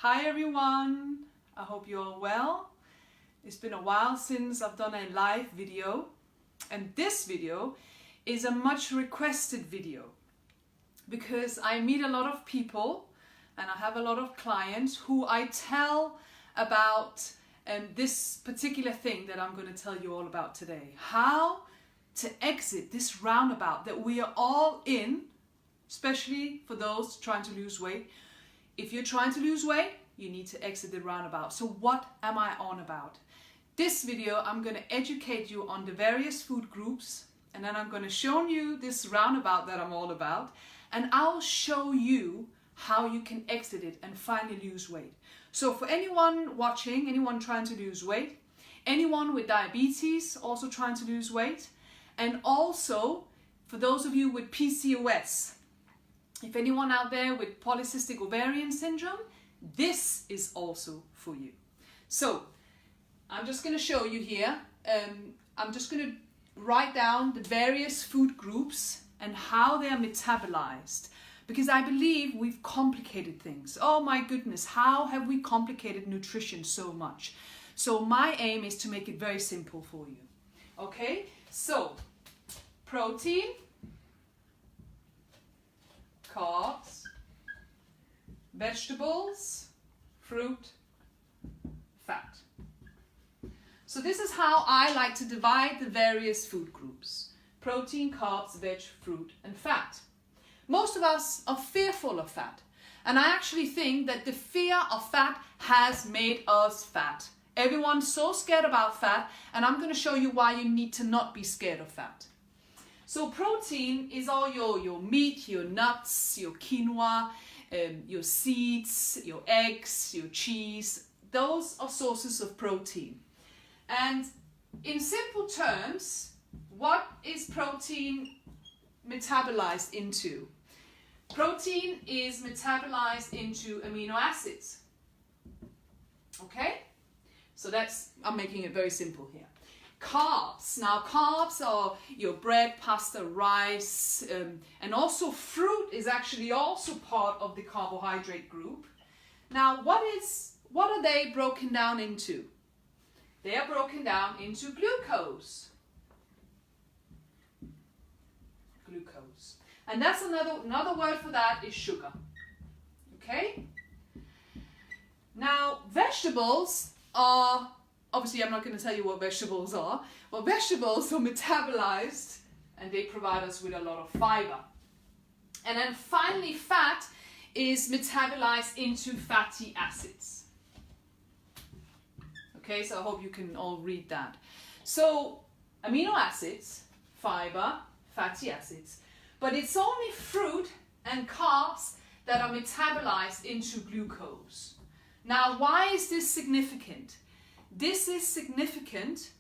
Hi everyone, I hope you're all well. It's been a while since I've done a live video, and this video is a much requested video because I meet a lot of people and I have a lot of clients who I tell about this particular thing that I'm going to tell you all about today. How to exit this roundabout that we are all in, especially for those trying to lose weight. If you're trying to lose weight, you need to exit the roundabout. So what am I on about? This video, I'm going to educate you on the various food groups, and then I'm going to show you this roundabout that I'm all about, and I'll show you how you can exit it and finally lose weight. So for anyone watching, anyone trying to lose weight, anyone with diabetes also trying to lose weight, and also for those of you with PCOS, if anyone out there with polycystic ovarian syndrome, this is also for you. So I'm just going to show you here. I'm just going to write down the various food groups and how they are metabolized, because I believe we've complicated things. Oh my goodness, how have we complicated nutrition so much? So my aim is to make it very simple for you. Okay, so protein, carbs, vegetables, fruit, fat. So this is how I like to divide the various food groups: protein, carbs, veg, fruit, and fat. Most of us are fearful of fat, and I actually think that the fear of fat has made us fat. Everyone's so scared about fat, and I'm going to show you why you need to not be scared of fat. So protein is all your meat, your nuts, your quinoa, your seeds, your eggs, your cheese. Those are sources of protein. And in simple terms, what is protein metabolized into? Protein is metabolized into amino acids. Okay? So I'm making it very simple here. Carbs. Now carbs are your bread, pasta, rice, and also fruit is actually also part of the carbohydrate group. Now what are they broken down into? They are broken down into glucose. Glucose. And that's another word for that is sugar. Okay? Now vegetables are, obviously I'm not going to tell you what vegetables are, but vegetables are metabolized and they provide us with a lot of fiber. And then finally fat is metabolized into fatty acids. Okay, so I hope you can all read that. So amino acids, fiber, fatty acids, but it's only fruit and carbs that are metabolized into glucose. Now why is this significant? This is significant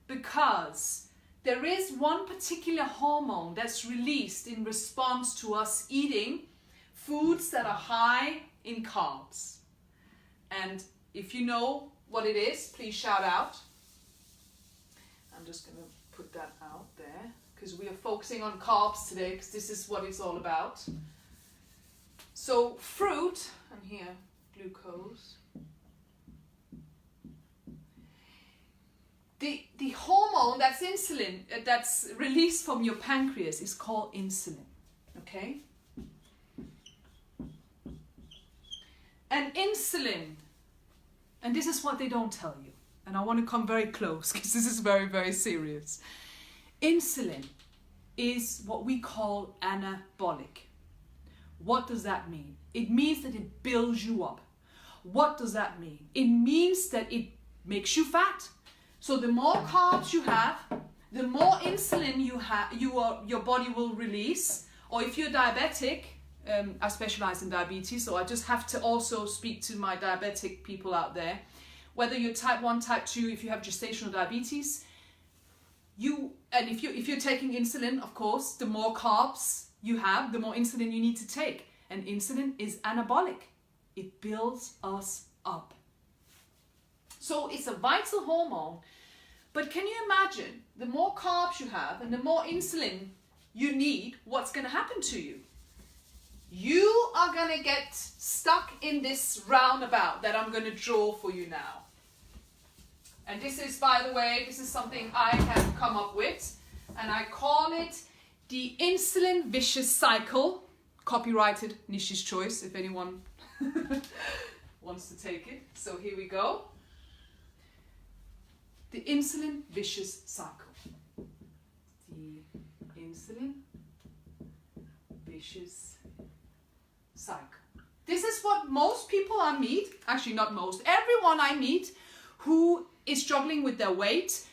because there is one particular hormone that's released in response to us eating foods that are high in carbs. And if you know what it is, please shout out. I'm just going to put that out there because we are focusing on carbs today because this is what it's all about. So fruit, and here glucose. The hormone that's insulin, that's released from your pancreas is called insulin, okay? And insulin, and this is what they don't tell you, and I want to come very close because this is very, very serious. Insulin is what we call anabolic. What does that mean? It means that it builds you up. What does that mean? It means that it makes you fat. So the more carbs you have, the more insulin your body will release. Or if you're diabetic, I specialize in diabetes, so I just have to also speak to my diabetic people out there. Whether you're type 1, type 2, if you have gestational diabetes, and if you're taking insulin, of course, the more carbs you have, the more insulin you need to take. And insulin is anabolic. It builds us up. So it's a vital hormone. But can you imagine, the more carbs you have and the more insulin you need, what's going to happen to you? You are going to get stuck in this roundabout that I'm going to draw for you now. And this is, by the way, this is something I have come up with, and I call it the insulin vicious cycle. Copyrighted, Nishi's choice, if anyone wants to take it. So here we go. The insulin vicious cycle. The insulin vicious cycle. This is what most people I meet, actually not most, everyone I meet who is struggling with their weight,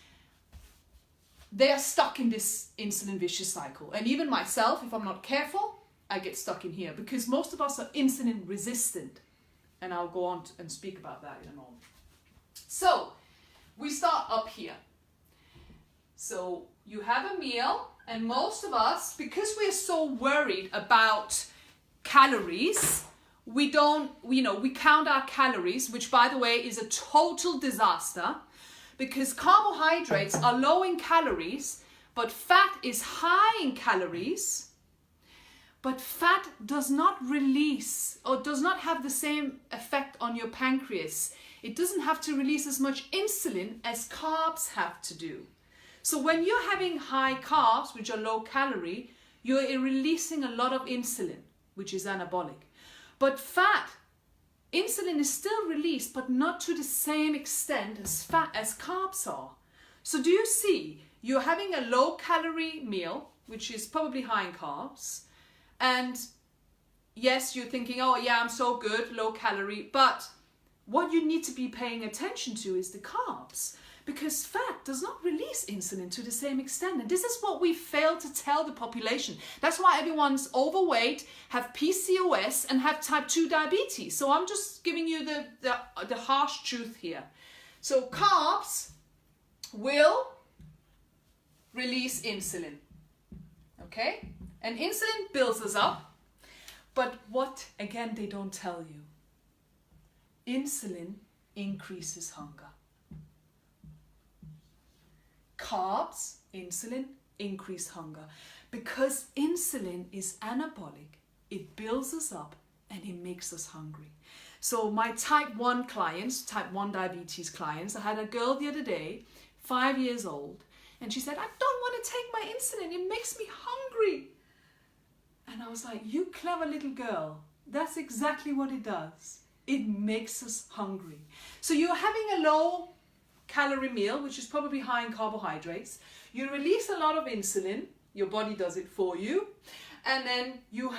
they are stuck in this insulin vicious cycle. And even myself, if I'm not careful, I get stuck in here because most of us are insulin resistant. And I'll go on and speak about that in a moment. So, we start up here. So, you have a meal, and most of us, because we're so worried about calories, we count our calories, which by the way is a total disaster, because carbohydrates are low in calories, but fat is high in calories. But fat does not release or does not have the same effect on your pancreas. It doesn't have to release as much insulin as carbs have to do. So when you're having high carbs, which are low calorie, you're releasing a lot of insulin, which is anabolic. But fat, insulin is still released, but not to the same extent as carbs are. So do you see, you're having a low calorie meal, which is probably high in carbs. And yes, you're thinking, oh yeah, I'm so good, low calorie. But what you need to be paying attention to is the carbs, because fat does not release insulin to the same extent. And this is what we fail to tell the population. That's why everyone's overweight, have PCOS, and have type 2 diabetes. So I'm just giving you the harsh truth here. So carbs will release insulin. Okay? And insulin builds us up, but what, again, they don't tell you. Insulin increases hunger. Carbs, insulin, increase hunger. Because insulin is anabolic, it builds us up and it makes us hungry. So my type 1 clients, type 1 diabetes clients, I had a girl the other day, 5 years old, and she said, I don't want to take my insulin, it makes me hungry. And I was like, you clever little girl, that's exactly what it does. It makes us hungry. So you're having a low calorie meal, which is probably high in carbohydrates. You release a lot of insulin, your body does it for you, and then you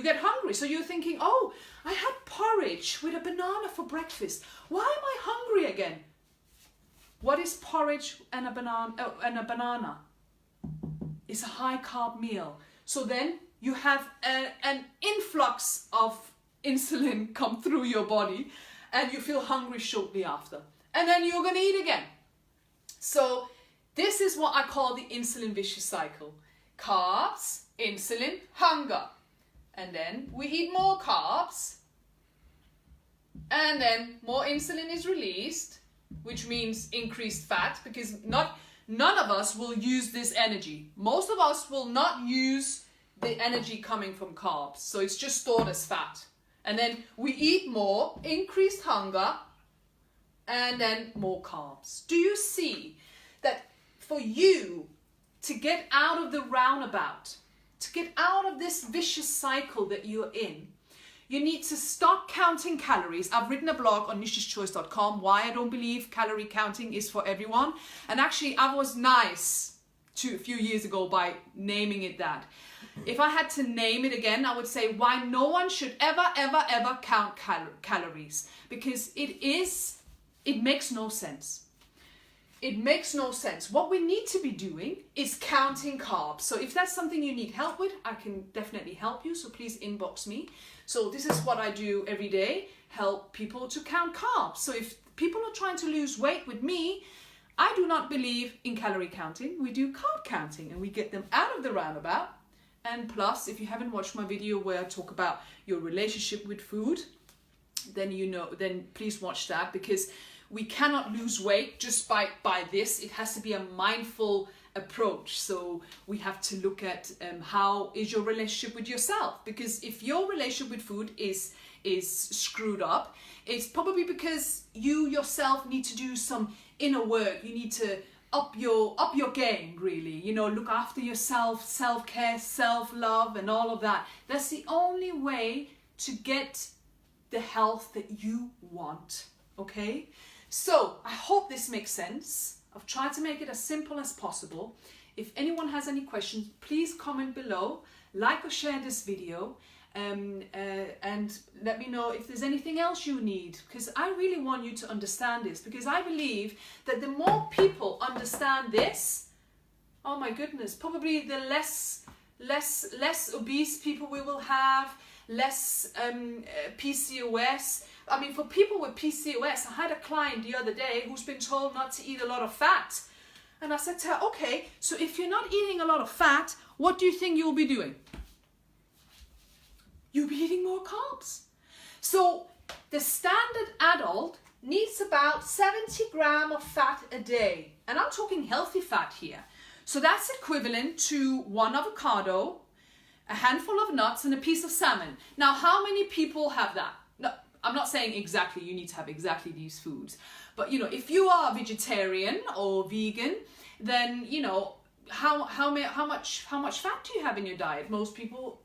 get hungry. So you're thinking, oh, I had porridge with a banana for breakfast. Why am I hungry again? What is porridge and a banana? It's a high carb meal. So then you have an influx of insulin come through your body and you feel hungry shortly after. And then you're going to eat again. So this is what I call the insulin vicious cycle. Carbs, insulin, hunger. And then we eat more carbs. And then more insulin is released, which means increased fat, because none of us will use this energy. Most of us will not use the energy coming from carbs. So it's just stored as fat. And then we eat more, increased hunger, and then more carbs. Do you see that for you to get out of the roundabout, to get out of this vicious cycle that you're in, you need to stop counting calories. I've written a blog on nishischoice.com why I don't believe calorie counting is for everyone. And actually I was nice a few years ago by naming it that. If I had to name it again, I would say why no one should ever count calories. Because it makes no sense. It makes no sense. What we need to be doing is counting carbs. So if that's something you need help with, I can definitely help you. So please inbox me. So this is what I do every day, help people to count carbs. So if people are trying to lose weight with me, I do not believe in calorie counting. We do carb counting and we get them out of the roundabout. And plus, if you haven't watched my video where I talk about your relationship with food, then please watch that, because we cannot lose weight just by this. It has to be a mindful approach. So we have to look at how is your relationship with yourself, because if your relationship with food is screwed up, it's probably because you yourself need to do some inner work. You need to up your game, really, you know, look after yourself, self-care, self-love and all of that. That's the only way to get the health that you want. Okay, so I hope this makes sense. I've tried to make it as simple as possible. If anyone has any questions, please comment below, like or share this video, and let me know if there's anything else you need, because I really want you to understand this, because I believe that the more people understand this, oh my goodness, probably the less obese people we will have, less PCOS. I mean, for people with PCOS, I had a client the other day who's been told not to eat a lot of fat. And I said to her, okay, so if you're not eating a lot of fat, what do you think you'll be doing? You'll be eating more carbs. So the standard adult needs about 70 grams of fat a day. And I'm talking healthy fat here. So that's equivalent to 1 avocado, a handful of nuts, and a piece of salmon. Now, how many people have that? No, I'm not saying exactly you need to have exactly these foods. But, you know, if you are vegetarian or vegan, then, you know, how much fat do you have in your diet? Most people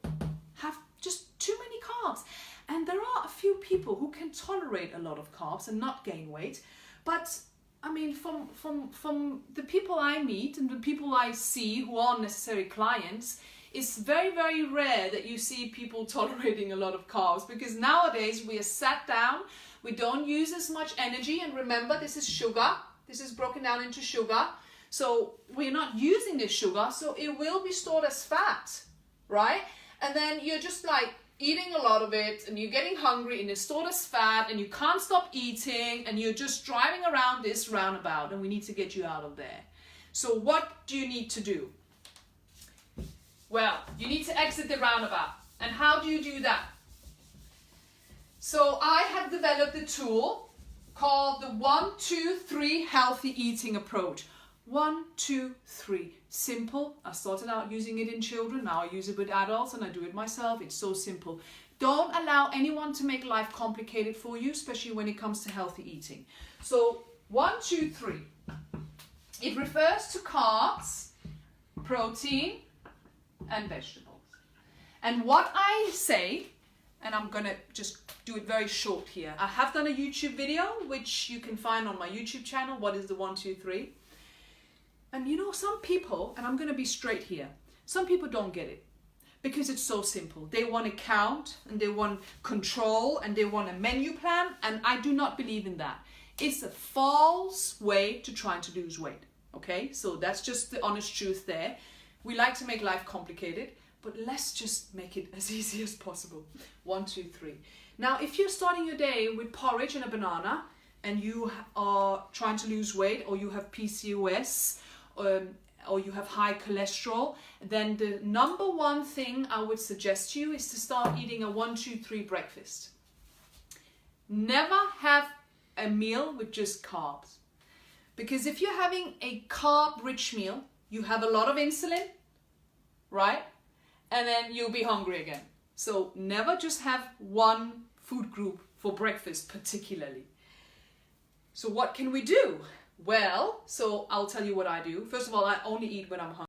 have just too many carbs. And there are a few people who can tolerate a lot of carbs and not gain weight. But, I mean, from the people I meet and the people I see who aren't necessarily clients, it's very, very rare that you see people tolerating a lot of carbs, because nowadays we are sat down, we don't use as much energy, and remember, this is sugar, this is broken down into sugar, so we're not using this sugar, so it will be stored as fat, right? And then you're just like eating a lot of it, and you're getting hungry, and it's stored as fat, and you can't stop eating, and you're just driving around this roundabout, and we need to get you out of there. So what do you need to do? Well, you need to exit the roundabout. And how do you do that? So I have developed a tool called the 1, 2, 3 healthy eating approach. 1, 2, 3. Simple. I started out using it in children. Now I use it with adults, and I do it myself. It's so simple. Don't allow anyone to make life complicated for you, especially when it comes to healthy eating. So 1, 2, 3. It refers to carbs, protein, and vegetables. And what I say, and I'm gonna just do it very short here. I have done a YouTube video, which you can find on my YouTube channel, What is the 1, 2, 3? And you know, some people, and I'm gonna be straight here, some people don't get it because it's so simple. They want to count, and they want control, and they want a menu plan, and I do not believe in that. It's a false way to try to lose weight, okay? So that's just the honest truth there. We like to make life complicated, but let's just make it as easy as possible. 1, 2, 3. Now, if you're starting your day with porridge and a banana, and you are trying to lose weight, or you have PCOS, or you have high cholesterol, then the number one thing I would suggest to you is to start eating a 1, 2, 3 breakfast. Never have a meal with just carbs. Because if you're having a carb-rich meal, you have a lot of insulin, right? And then you'll be hungry again. So never just have one food group for breakfast particularly. So what can we do? Well, so I'll tell you what I do. First of all, I only eat when I'm hungry.